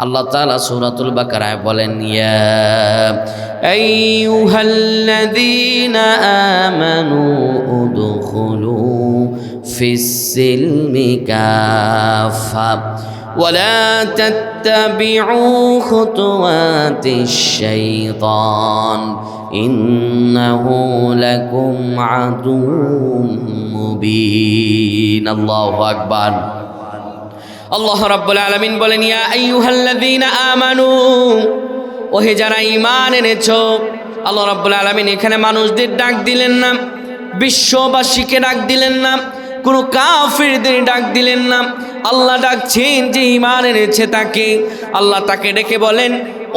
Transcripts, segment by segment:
আল্লাহ তাআলা সূরাতুল বাকারায় বলেন, ইয়া আইয়ুহাল্লাযীনা আমানু উদখুলু ফিস-সিলমি কাফা ওয়ালা তাত্তাবিউ খুতুওয়াতিশ শাইতান ইন্নাহু লাকুম আদুউম মুবিন। আল্লাহু আকবার। আল্লাহ রাব্বুল আলামিন বলেন, ইয়া আইয়ুহাল্লাযীনা আমানু, ওহে যারা ঈমান এনেছো। আল্লাহ রাব্বুল আলামিন এখানে মানুষদের ডাক দিলেন না, বিশ্ববাসীকে ডাক দিলেন না, কোনো কাফিরদের ডাক দিলেন না। আল্লাহ ডাকছেন যে ঈমান এনেছে তাকে। আল্লাহ তাকে ডেকে বলেন,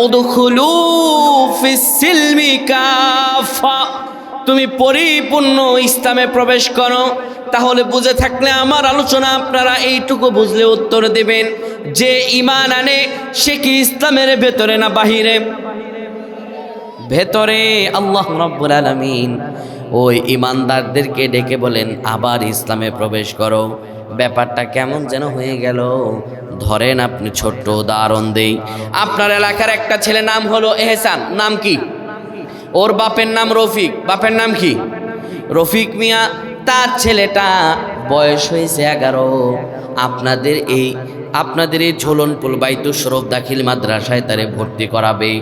উদখুলু ফিস-সিলমি কাফা, তুমি পরিপূর্ণ ইসলামে প্রবেশ করো। তাহলে বুঝে থাকলে আমার আলোচনা আপনারা এইটুকু বুঝলে উত্তর দেবেন যে ঈমান আনে সে কি ইসলামের ভেতরে না বাহিরে? ভেতরে। আল্লাহ রাব্বুল আলামিন ওই ঈমানদারদেরকে ডেকে বলেন, আবার ইসলামে প্রবেশ করো। ব্যাপারটা কেমন যেন হয়ে গেল। ধরেন আপনি ছোট্ট উদাহরণ দেই। আপনার এলাকার একটা ছেলে নাম হলো এহসান। নাম কি? ওর বাপের নাম রফিক। বাপের নাম কি? রফিক মিয়া। তার ছেলেটা বয়স হয়েছে 11। আপনাদের এই ঝোলনপুল বাইতুস শরফ দাখিল মাদ্রাসায় তারে ভর্তি করাবে।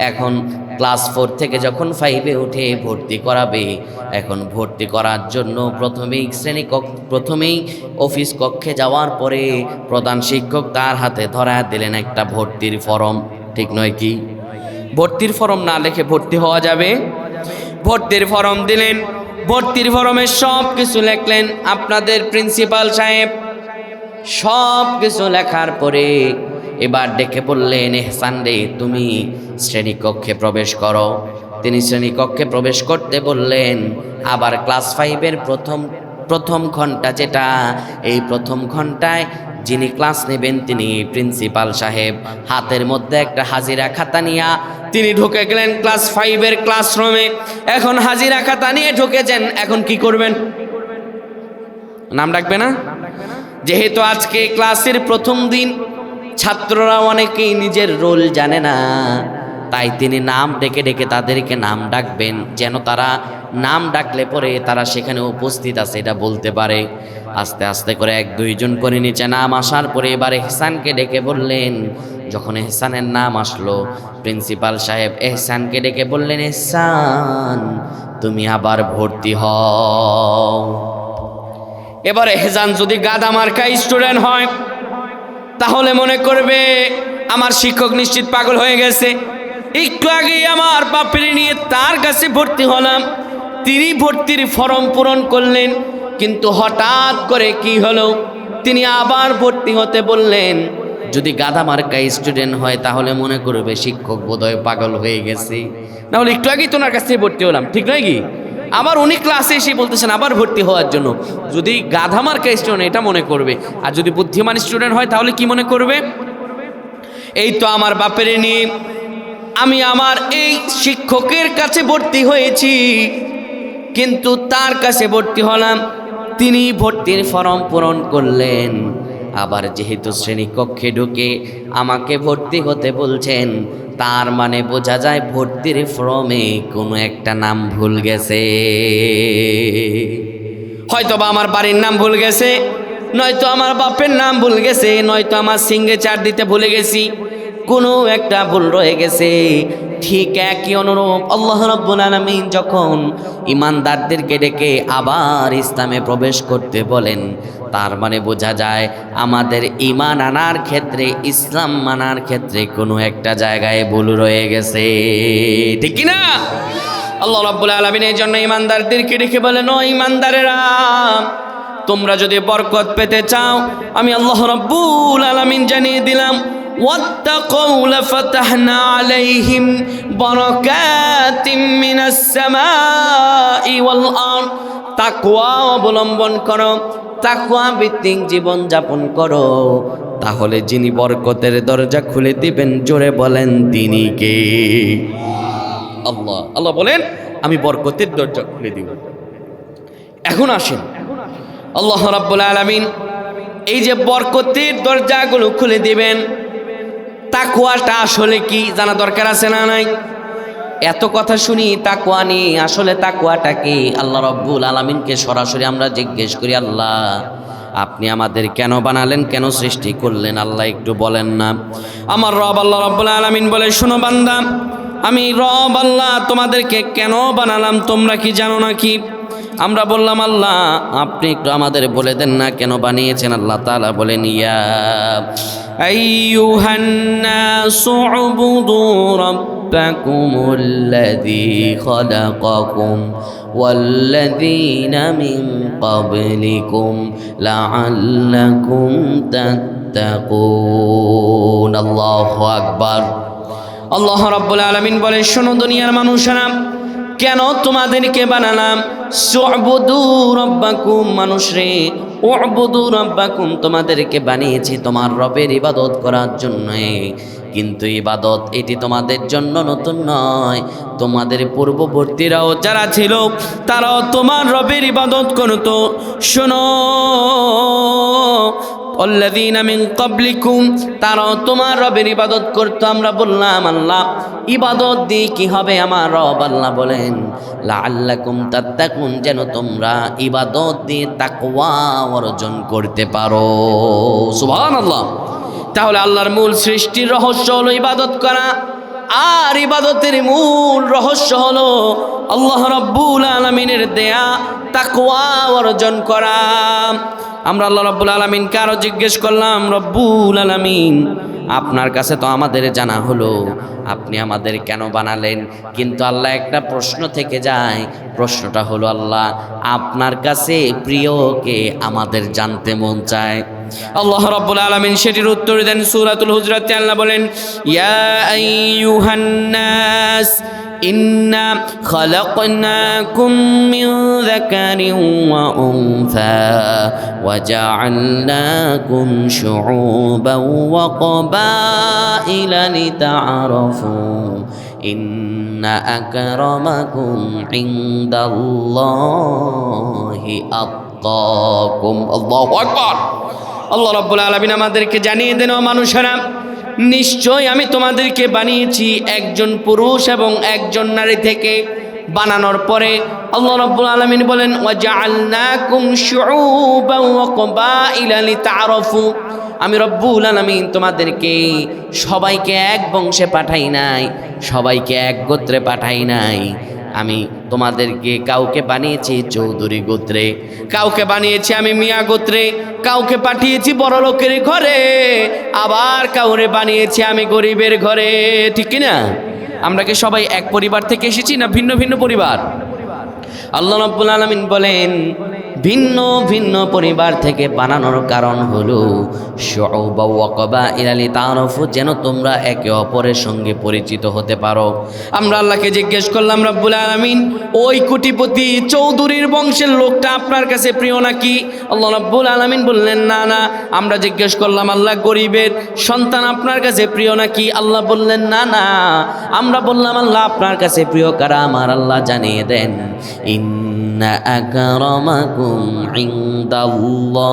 এখন ক্লাস 4 থেকে যখন 5-এ উঠে ভর্তি করাবে, এখন ভর্তি করার জন্য প্রথমেই অফিস কক্ষে যাওয়ার পরে প্রধান শিক্ষক তার হাতে ধরা দিলেন একটা ভর্তির ফর্ম। ঠিক নয় কি? ভর্তির ফর্ম না লিখে ভর্তি হওয়া যাবে? ভর্তির ফর্ম দিলেন। ভর্তির ফর্মে সব কিছু লিখলেন আপনাদের প্রিন্সিপাল সাহেব। সব কিছু লেখার পরে এবার ডেকে বললেন, এহসান রে, তুমি শ্রেণীকক্ষে প্রবেশ করো। তিনি শ্রেণীকক্ষে প্রবেশ করতে বললেন। আবার ক্লাস 5-এর প্রথম ঘন্টা, যেটা এই প্রথম ঘন্টায় যিনি ক্লাস নেবেন তিনি প্রিন্সিপাল সাহেব। হাতের মধ্যে একটা হাজিরা খাতা নিয়ে তিনি ঢুকে গেলেন ক্লাস 5-এর ক্লাসরুমে। এখন হাজিরা খাতা নিয়ে ঢুকেছেন, এখন কি করবেন? নাম ডাকবে না? যেহেতু আজকে ক্লাসের প্রথম দিন, ছাত্ররা অনেকেই নিজের রোল জানে না, তাই তিনি নাম ডেকে ডেকে তাদেরকে নাম ডাকবেন, যেন তারা নাম ডাকলে পরে তারা সেখানে উপস্থিত আছে এটা বলতে পারে। আস্তে আস্তে করে 1-2 জন করে নিচে নাম আসার পরে এবার এহসানকে ডেকে বললেন। যখন এহসানের নাম আসলো, প্রিন্সিপাল সাহেব এহসানকে ডেকে বললেন, এহসান, তুমি আবার ভর্তি হও। এবার এহসান যদি গাদা মার্কা স্টুডেন্ট হয় তাহলে মনে করবে আমার শিক্ষক নিশ্চিত পাগল হয়ে গেছে। একটু আগেই আমার বাপের নিয়ে তার কাছে ভর্তি হলাম, তিনি ভর্তির ফর্ম পূরণ করলেন, কিন্তু হঠাৎ করে কি হলো, তিনি আবার ভর্তি হতে বললেন। যদি গাদা মার্কা স্টুডেন্ট হয় তাহলে মনে করবে শিক্ষক বোধহয় পাগল হয়ে গেছে, নাহলে একটু আগেই তো ওনার কাছে ভর্তি হলাম। ঠিক নয় কি? আবার উনি ক্লাসে এসে বলতেছেন আবার ভর্তি হওয়ার জন্য। যদি গাধা মার্কা স্টুডেন্ট এটা মনে করবে, আর যদি বুদ্ধিমান স্টুডেন্ট হয় তাহলে কি মনে করবে? এই তো আমার বাপের নিয়ে আমি আমার এই শিক্ষকের কাছে ভর্তি হয়েছি, কিন্তু তার কাছে ভর্তি হলাম, তিনি ভর্তির ফর্ম পূরণ করলেন। আবার যেহেতু শ্রেণীকক্ষে ঢুকে আমাকে ভর্তি হতে বলছেন, তার মানে বোঝা যায় ভর্তির ফর্মে কোনো একটা নাম ভুল গেছে। হয়তো বা আমার বাড়ির নাম ভুল গেছে, নয়তো আমার বাপের নাম ভুল গেছে, নয়তো আমার সিগনেচার দিতে ভুলে গেছি, কোনো একটা ভুল রয়ে গেছে। ঠিক একই অনুরূপ আল্লাহ রাব্বুল আলামিন যখন ঈমানদারদেরকে ডেকে আবার ইসলামে প্রবেশ করতে বলেন, তার মানে বোঝা যায় আমাদের ঈমান আনার ক্ষেত্রে, ইসলাম মানার ক্ষেত্রে কোনো একটা জায়গায় ভুল রয়ে গেছে। ঠিক কি না? আল্লাহ রাব্বুল আলামিন এই জন্য ঈমানদারদেরকে ডেকে বলেন, ও ঈমানদারেরা, তোমরা যদি বরকত পেতে চাও, আমি আল্লাহ রাব্বুল আলামিন জানিয়ে দিলাম, ওয়াত্তাকাউ লাফাতাহনা আলাইহিম বারাকাতিম মিনাস সামাই ওয়াল আরদ। তাকওয়া অবলম্বন করো, তাকওয়া ভিত্তিক জীবন যাপন করো, তাহলে যিনি বরকতের দরজা খুলে দিবেন, জোরে বলেন তিনি কে? আল্লাহ। আল্লাহ বলেন আমি বরকতের দরজা খুলে দিব। এখন আসেন, আল্লাহ রাব্বুল আলামিন এই যে বরকতের দরজাগুলো খুলে দিবেন, তাকওয়াটা আসলে কি জানা দরকার আছে না নাই? এত কথা শুনি তাকওয়া নিয়ে, আসলে তাকওয়াটা কি? আল্লাহ রাব্বুল আলামিনকে সরাসরি আমরা জিজ্ঞেস করি, আল্লাহ আপনি আমাদের কেন বানালেন, কেন সৃষ্টি করলেন? আল্লাহ একটু বলেন না। আমার রব আল্লাহ রাব্বুল আলামিন বলে, শোনো বান্দা, আমি রব আল্লাহ তোমাদেরকে কেন বানালাম তোমরা কি জানো নাকি? আমরা বললাম, আল্লাহ আপনি একটু আমাদের বলে দেন না কেন বানিয়েছেন। আল্লাহ তাআলা বলেন, ইয়া আইয়ুহান নাসু উবুদু রাব্বাকুমুল্লাযী খালাকাকুম ওয়াল্লাযীনা মিন ক্বাবলিকুম লাআল্লাকুম তাত্তাকুন। আল্লাহু আকবার। আল্লাহ রাব্বুল আলামিন বলে, শোনো দুনিয়ার মানুষেরা, কেন তোমাদেরকে বানালাম? সুবুদু রাব্বাকুম, মানুষ রে, উবুদু রাব্বাকুম, তোমাদেরকে বানিয়েছি তোমার রবের ইবাদত করার জন্য। কিন্তু ইবাদত এটি তোমাদের জন্য নতুন নয়, তোমাদের পূর্ববর্তীরাও যারা ছিল তারাও তোমার রবের ইবাদত করতো। শোনো, আল্লাযীনা মিন ক্বাবলিকুম, তারাও তোমার রবের ইবাদত করতো। আমরা বললাম, আল্লাহ ইবাদত দিয়ে কি হবে? আমার রব আল্লাহ বলেন, লাআল্লাকুম তাত্তাকুন, যেন তোমরা ইবাদত দিয়ে তাকওয়া অর্জন করতে পারো। সুবহানাল্লাহ। তাহলে আল্লাহর মূল সৃষ্টির রহস্য হলো ইবাদত করা, আর ইবাদতের মূল রহস্য হলো আল্লাহ রাব্বুল আলামিনের দেয়া তাকওয়া অর্জন করা। আমরা আল্লাহ রাব্বুল আলামিনকে আরো জিজ্ঞেস করলাম, রব্বুল আলামিন আপনার কাছে তো আমাদের জানা হলো আপনি আমাদের কেন বানালেন, কিন্তু আল্লাহ একটা প্রশ্ন থেকে যায়। প্রশ্নটা হলো, আল্লাহ আপনার কাছে প্রিয়কে আমাদের জানতে মন চায়। আল্লাহ রাব্বুল আলামিন সেটির উত্তর দেন সূরাতুল হুজরাতে। আল্লাহ বলেন, ইয়া আইয়ুহান নাস ইন্না খালাকনাকুম মিন যাকারিন ওয়া উনসা ওয়া জাআলনাকুম শুউবান ওয়া ক্বাবাইলা লিতাআরাফু ইন্না আকরামাকুম ইনদাল্লাহি আতকাকুম। আল্লাহু আকবার। আল্লাহ রাব্বুল আলামিন আমাদেরকে জানিয়ে দেন, ও মানুষেরা, নিশ্চয় আমি তোমাদেরকে বানিয়েছি একজন পুরুষ এবং একজন নারী থেকে। বানানোর পরে আল্লাহ রাব্বুল আলামিন বলেন, ওয়া জাআলনাকুম শুউবান ওয়া ক্বাবাইলা লিতাআরাফু, আমি রব্বুল আলামিন তোমাদেরকে সবাইকে এক বংশে পাঠাই নাই, সবাইকে এক গোত্রে পাঠাই নাই। আমি তোমাদেরকে কাউকে বানিয়েছি চৌধুরী গোত্রে, কাউকে বানিয়েছি আমি মিয়া গোত্রে, কাউকে পাঠিয়েছি বড় লোকের ঘরে, আবার কাউরে বানিয়েছি আমি গরিবের ঘরে। ঠিক কিনা? আমরা কি সবাই এক পরিবার থেকে এসেছি না ভিন্ন ভিন্ন পরিবার? আল্লাহ রাব্বুল আলামিন বলেন, ভিন্ন ভিন্ন পরিবার থেকে বানানোর কারণ হলো শুউবা ওয়া ক্বাবাইলা লিতাআরাফু, যেন তোমরা একে অপরের সঙ্গে পরিচিত হতে পারো। আমরা আল্লাহকে জিজ্ঞেস করলাম, রব্বুল আলামিন ওই কোটিপতি চৌধুরীর বংশের লোকটা আপনার কাছে প্রিয় নাকি? আল্লাহ রাব্বুল আলামিন বললেন, না না। আমরা জিজ্ঞেস করলাম, আল্লাহ গরিবের সন্তান আপনার কাছে প্রিয় নাকি? আল্লাহ বললেন, না না। আমরা বললাম, আল্লাহ আপনার কাছে প্রিয় কারা? আমার আল্লাহ জানিয়ে দেন, ইন্না আকরামাকুম ইনদাল্লাহি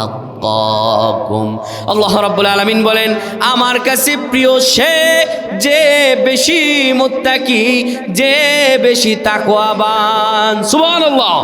আতকাকুম। আল্লাহ রাব্বুল আলামিন বলেন, আমার কাছে প্রিয় সে যে বেশি মুত্তাকি, যে বেশি তাকওয়াবান। সুবহানাল্লাহ।